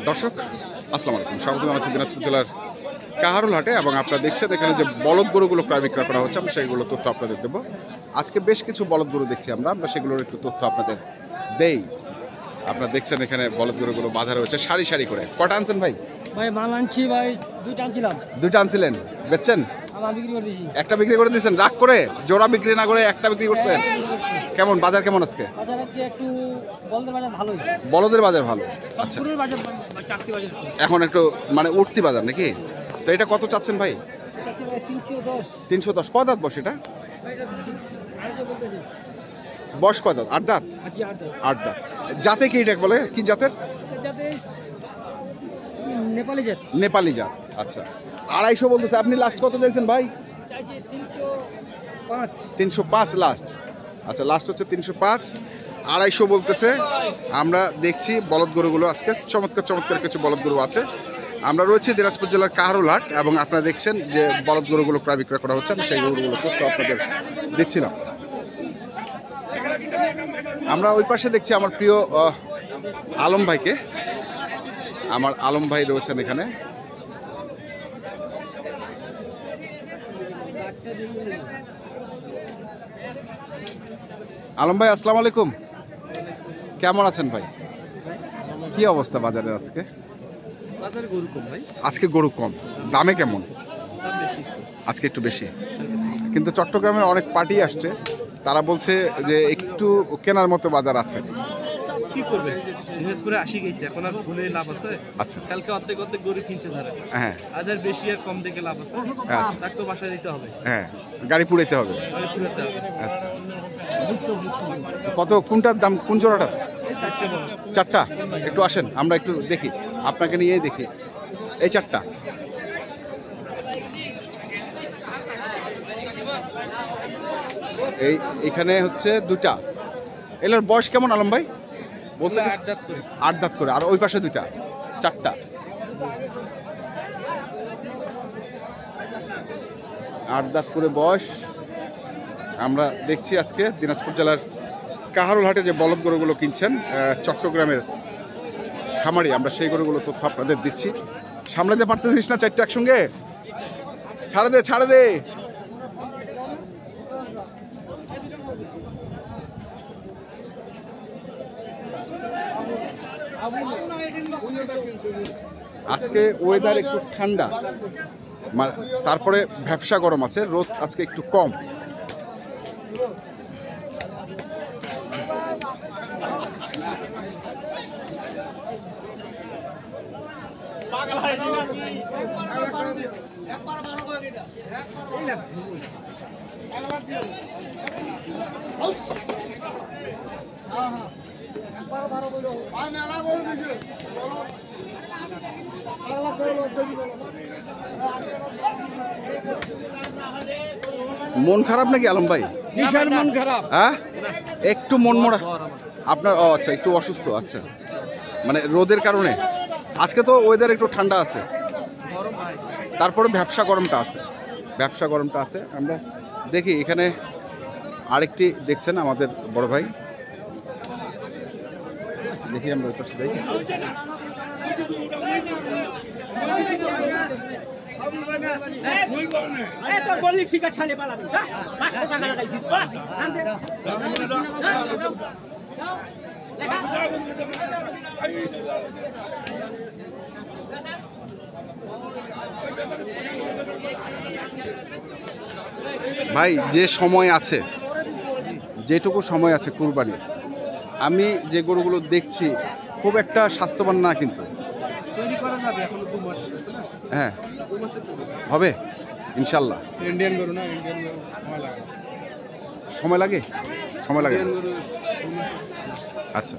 দর্শক আসসালামু আলাইকুম, স্বাগত জানাচ্ছি দিনাজপুর জেলার কাহারোল হাটে এবং আপনারা দেখছেন এখানে যে বলদ গরুগুলো প্রায় বিক্রয় করা হচ্ছে, আমি সেইগুলো তথ্য আপনাদের দেবো। আজকে বেশ কিছু বলদ গরু দেখছি আমরা সেগুলোর একটু তথ্য আপনাদের দেই। আপনারা দেখছেন এখানে বলদ গরুগুলো বাঁধা রয়েছে সারি সারি করে। কটা আনছেন ভাই? ভাই মাল আনছি ভাই, দুইটা আনছিলাম। দুইটা আনছিলেন, বেচছেন? বিক্রি করে দিয়েছি। একটা বিক্রি করে দিয়েছেন রাগ করে? জোড়া বিক্রি না করে একটা বিক্রি করছেন? কেমন বাজার কেমন আজকে? বাজার আজকে একটু বলদের বাজার ভালোই। বলদের বাজার ভালো, আচ্ছা। গরুর বাজার চাকতি বাজার এখন একটু মানে উঠতি বাজার নাকি? তো এটা কত চাচ্ছেন ভাই? 310। 310। কয় দাঁত বসে এটা? এটা 250 বলতেছি। বয়স কয় দাঁত? 8 দাঁত। আচ্ছা 8 দাঁত। জাতে কি এটা বলে? কি জাতের? যাতে নেপালি জাত। নেপালি জাত, আচ্ছা। 250 বলতেছে, আপনি লাস্ট কত চাইছেন ভাই? চাইছি 305। 305 লাস্ট, আচ্ছা। লাস্ট হচ্ছে 305, 250 বলতেছে। আমরা দেখছি বলদ গরুগুলো আজকে চমৎকার চমৎকার কিছু বলদ গরু আছে। আমরা রয়েছি দিনাজপুর জেলার কাহারোল হাট এবং আপনারা দেখছেন যে বলদ গরুগুলো প্রায় বিক্রয় করা হচ্ছে, আমি সেই গরুগুলো তথ্য আপনাদের দিচ্ছিলাম। আমরা ওই পাশে দেখছি আমার প্রিয় আলম ভাইকে। আমার আলম ভাই রয়েছেন এখানে। আলম ভাই আসসালামু আলাইকুম, কেমন আছেন ভাই? কি অবস্থা বাজারের আজকে? বাজারে গরু কম ভাই। আজকে গরু কম, দামে কেমন? দাম বেশি আজকে একটু বেশি, কিন্তু চট্টগ্রামের অনেক পার্টি আসছে, তারা বলছে যে একটু কেনার মতো বাজার আছে। কি করবে, দিনাজপুরে 80 গেছে, এখন আর ভুলে লাভ আছে? আচ্ছা, কালকে অর্ধেক অর্ধেক গরু কিনছে ধরে। হ্যাঁ, আজ আর বেশি আর কম দেখে লাভ আছে? আচ্ছা, তাকে তো বাসায় দিতে হবে, হ্যাঁ, গাড়ি পুড়াইতে হবে। গাড়ি পুরাতে হবে। আচ্ছা, কত কোনটার দাম? কোন জোড়াটার? এই চারটে বড়। চারটা? একটু আসেন আমরা একটু দেখি, আপনাকে নিয়েই দেখি। এই চারটা এইখানে হচ্ছে দুটা। এগুলোর বয়স কেমন আলম ভাই? বলছে 8 দাঁত করে। 8 দাঁত করে। আর ওই পাশে দুইটা, চারটা। 8 দাঁত করে বয়স। আমরা দেখছি আজকে দিনাজপুর জেলার কাহারোল হাটে যে বলদ গরুগুলো কিনছেন চট্টগ্রামের খামারি, আমরা সেই গরুগুলো তথ্য আপনাদের দিচ্ছি। সামলাতে পারতেছিস না চারটে একসঙ্গে? ছাড়ে দে, ছাড়ে দে। আজকে ওয়েদার একটু ঠান্ডা, তারপরে ব্যবসা গরম আছে, রোদ আজকে একটু কম। মন খারাপ নাকি আলম ভাই? বিশাল মন খারাপ। হ্যাঁ, একটু মন মরা আপনার? ও আচ্ছা, একটু অসুস্থ। আচ্ছা, মানে রোদের কারণে। আজকে তো ওয়েদার একটু ঠান্ডা আছে, তারপরে ব্যবসা গরমটা আছে, ব্যবসা গরমটা আছে। আমরা দেখি এখানে আরেকটি দেখছেন আমাদের বড় ভাই, দেখি আমরা ওই পাশে যাই। ভাই যে সময় আছে, যেটুকু সময় আছে কুরবানির, আমি যে গরুগুলো দেখছি খুব একটা স্বাস্থ্যবান না, কিন্তু তৈরি করা যাবে, এখনো 2 মাস আছে না? হ্যাঁ, 2 মাসের হবে ইনশাল্লাহ। ইন্ডিয়ান গরু না, ইন্ডিয়ান গরু সময় লাগে। সময় লাগে, সময় লাগে। ইন্ডিয়ান গরু 2 মাস। আচ্ছা,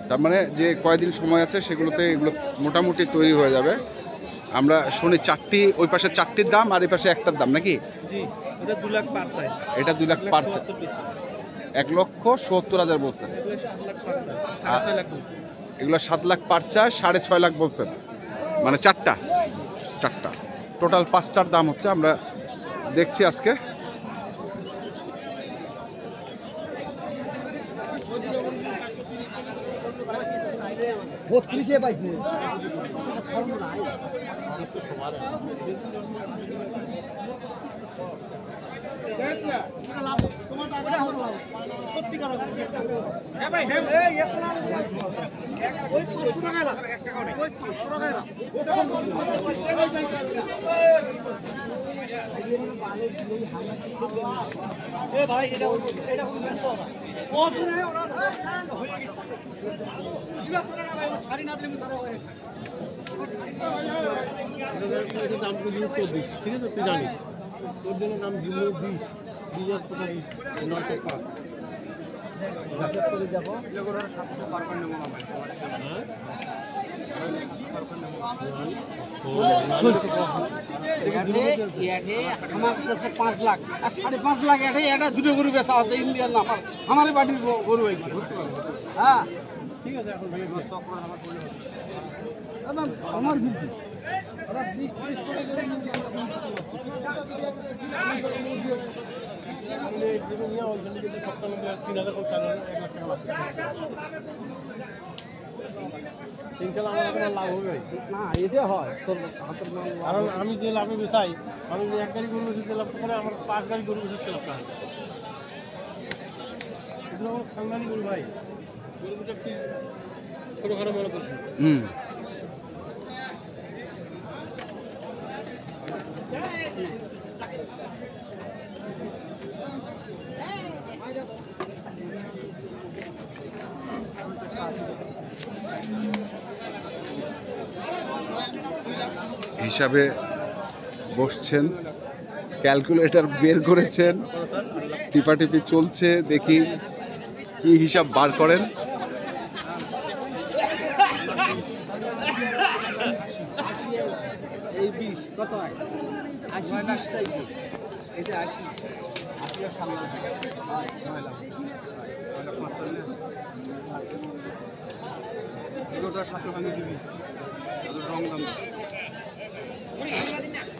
তার মানে যে কয়দিন সময় আছে সেগুলোতে এগুলো মোটামুটি তৈরি হয়ে যাবে। আমরা শুনি চারটি, ওই পাশে চারটির দাম আর এই পাশে একটার দাম নাকি? জি, এটা 2 লাখ পার চাই। এটা 2 লাখ পার চাই। 1,70,000 বলছেন। এগুলো 7 লাখ পার চায়, 6.5 লাখ বলছেন। মানে চারটা টোটাল 5টার দাম হচ্ছে। আমরা দেখছি আজকে বত্রিশে পাইছে ভাই এটা দাম 24, ঠিক আছে তুই জানিস তোর জন্য নাম 20, 905 দেখো আমার কাছে 5 লাখ আর 5.5 লাখ এটা দুটো গরু বেচা আছে ইন্ডিয়ান না আমার বাড়ির গরু হয়েছে হ্যাঁ ঠিক আছে এখন ভাই আমার কিন্তু ওরা 20-30 করে লাভ হবে না এটা হয় তোর হাতের মাল কারণ আমি যে লাভে বেচাই আমি যে 1 গাড়ি গরু বেচে লাভ করে আমার 5 গাড়ি গরু বেচে লাভ হয় আমার খানদানি গরু ভাই গরু বেচে কি ছোটখাটো মনে করছি হিসাবে বসছেন, ক্যালকুলেটর বের করেছেন, টিপাটিপি চলছে, দেখি কি হিসাব বার করেন। এই 20 কত হয় 80 চাইছে এটা 80 আর সামনে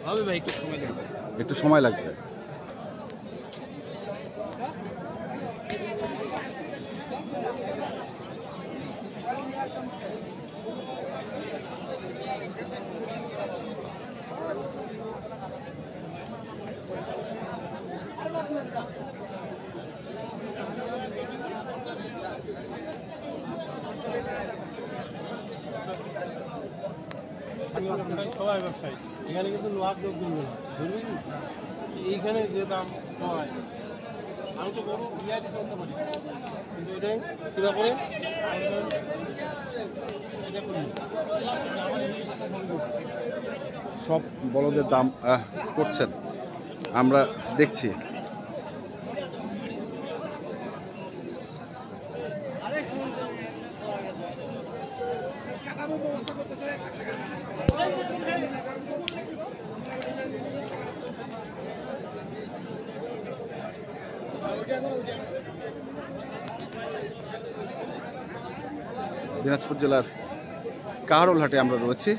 হবে ভাই একটু সময় লাগবে। একটু সময় লাগবে। সবাই ব্যবসায়ী এখানে কিন্তু লাভ যোগ করবে না ধরবেন এইখানে যে দাম হয় আমি তো বলবো রিয়াইটি করতে পারি কিন্তু এটাই কীভাবে করে এটা করি সব বলদের দাম করছেন, আমরা দেখছি। দিনাজপুর জেলার কাহারোলহাটে আমরা রয়েছি।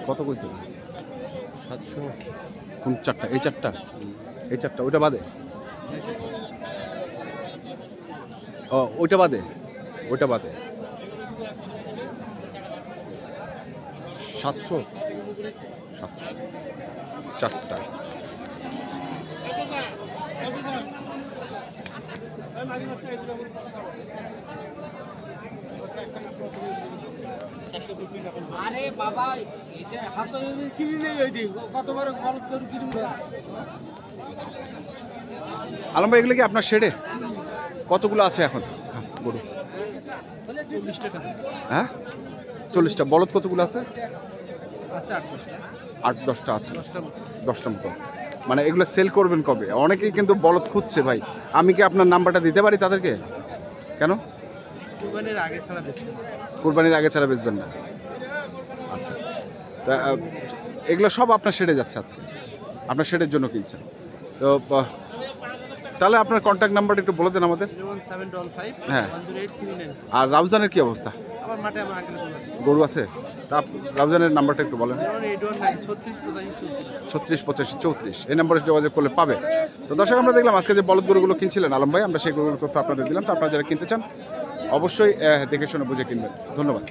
কত কইছে? 700 কোন চারটা? এই চারটা, এই চারটা, ওইটা বাদে? ও ওইটা বাদে, ওইটা বাদে 700 চারটা। আরে বাবা এটা হাতে কিনে নেই ওই দিন কতবার গলত করে কিনবে। আলম ভাই এগুলো কি আপনার শেডে কতগুলো আছে এখন গরু? 40 টাকা হ্যাঁ 40টা। বলদ কতগুলো আছে? আছে 8-10টা। 8-10টা আছে, 10টার মতো। 10টা মতো আছে। মানে এগুলো সেল করবেন কবে? অনেকেই কিন্তু বলদ খুঁজছে ভাই, আমি কি আপনার নাম্বারটা দিতে পারি তাদেরকে? কেন? কুরবানির আগে ছাড়া বেশি কুরবানির আগে ছাড়া বেচবেন না? আচ্ছা, তা এগুলো সব আপনার শেডে যাচ্ছে আজকে, আপনার শেডের জন্য কিনছেন তো? তাহলে আপনার কন্ট্যাক্ট নাম্বারটা একটু বলে দেন আমাদের। 01755 হ্যাঁ। 10839। আর রাউজানের কি অবস্থা? আমার মাঠে আমার আঙ্কেল গরু আছে? তা রাউজানের নাম্বারটা একটু বলেন। 08196 36 36 85 34 এই নম্বরে যোগাযোগ করলে পাবে। তো দর্শক আমরা দেখলাম আজকে যে বলদ গরুগুলো কিনছিলেন আলম ভাই, আমরা সেই গরুগুলোর তথ্য আপনাদের দিলাম। তো আপনারা যারা কিনতে চান অবশ্যই দেখে শুনে বুঝে কিনবেন। ধন্যবাদ।